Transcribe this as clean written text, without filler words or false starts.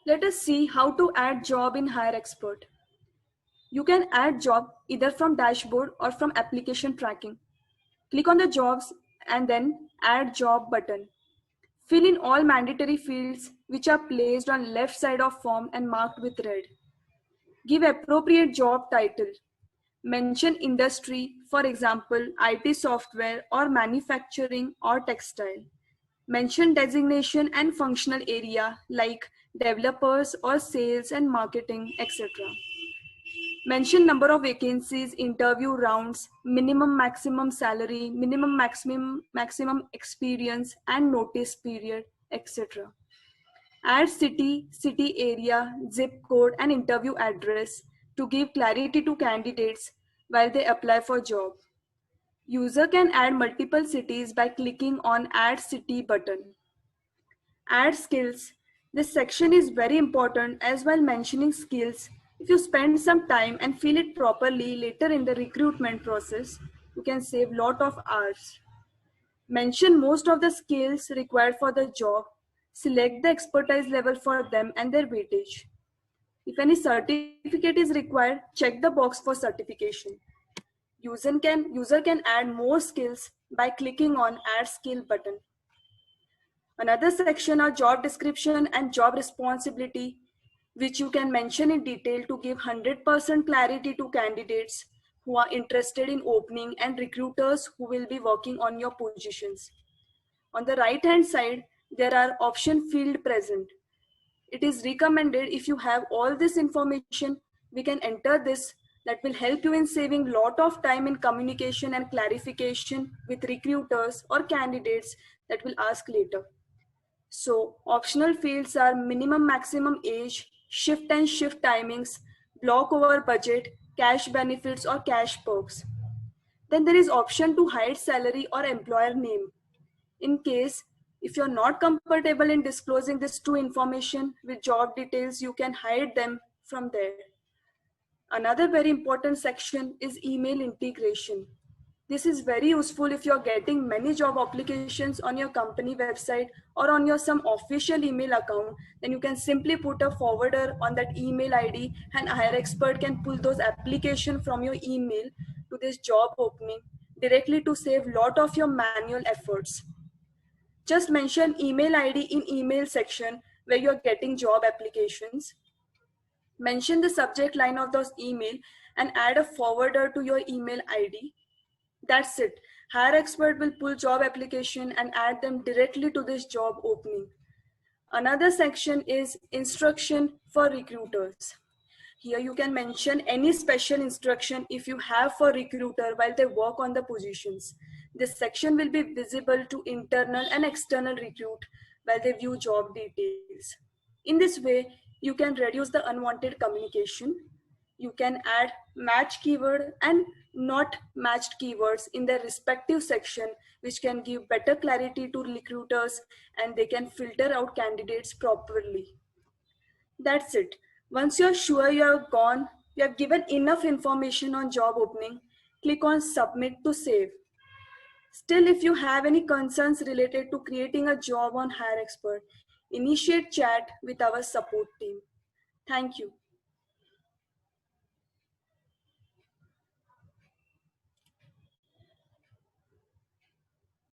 Let us see how to add job in HireExpert. You can add job either from dashboard or from application tracking. Click on the jobs and then add job button. Fill in all mandatory fields which are placed on left side of form and marked with red. Give appropriate job title. Mention industry, for example, IT software or manufacturing or textile. Mention designation and functional area like developers or sales and marketing, etc. Mention number of vacancies, interview rounds, minimum maximum salary, minimum maximum experience and notice period, etc. Add city, city area, zip code and interview address to give clarity to candidates while they apply for job. User can add multiple cities by clicking on Add City button. Add skills. This section is very important as while mentioning skills. If you spend some time and fill it properly later in the recruitment process, you can save lot of hours. Mention most of the skills required for the job. Select the expertise level for them and their weightage. If any certificate is required, check the box for certification. User can add more skills by clicking on Add Skill button. Another section are job description and job responsibility, which you can mention in detail to give 100% clarity to candidates who are interested in opening and recruiters who will be working on your positions. On the right hand side, there are option field present. It is recommended if you have all this information, we can enter this. That will help you in saving lot of time in communication and clarification with recruiters or candidates that will ask later. So optional fields are minimum maximum age, shift and shift timings, block over budget, cash benefits or cash perks. Then there is option to hide salary or employer name. In case if you're not comfortable in disclosing this true information with job details, you can hide them from there. Another very important section is email integration. This is very useful if you're getting many job applications on your company website or on your some official email account. Then you can simply put a forwarder on that email ID and HireExpert can pull those applications from your email to this job opening directly to save lot of your manual efforts. Just mention email ID in email section where you're getting job applications. Mention the subject line of those email and add a forwarder to your email ID. That's it. HireExpert will pull job application and add them directly to this job opening. Another section is instruction for recruiters. Here you can mention any special instruction if you have for recruiter while they work on the positions. This section will be visible to internal and external recruit while they view job details. In this way, you can reduce the unwanted communication. You can add match keyword and not matched keywords in their respective section, which can give better clarity to recruiters and they can filter out candidates properly. That's it. Once you're sure you're gone, you have given enough information on job opening, click on submit to save. Still, if you have any concerns related to creating a job on HireExpert, initiate chat with our support team. Thank you.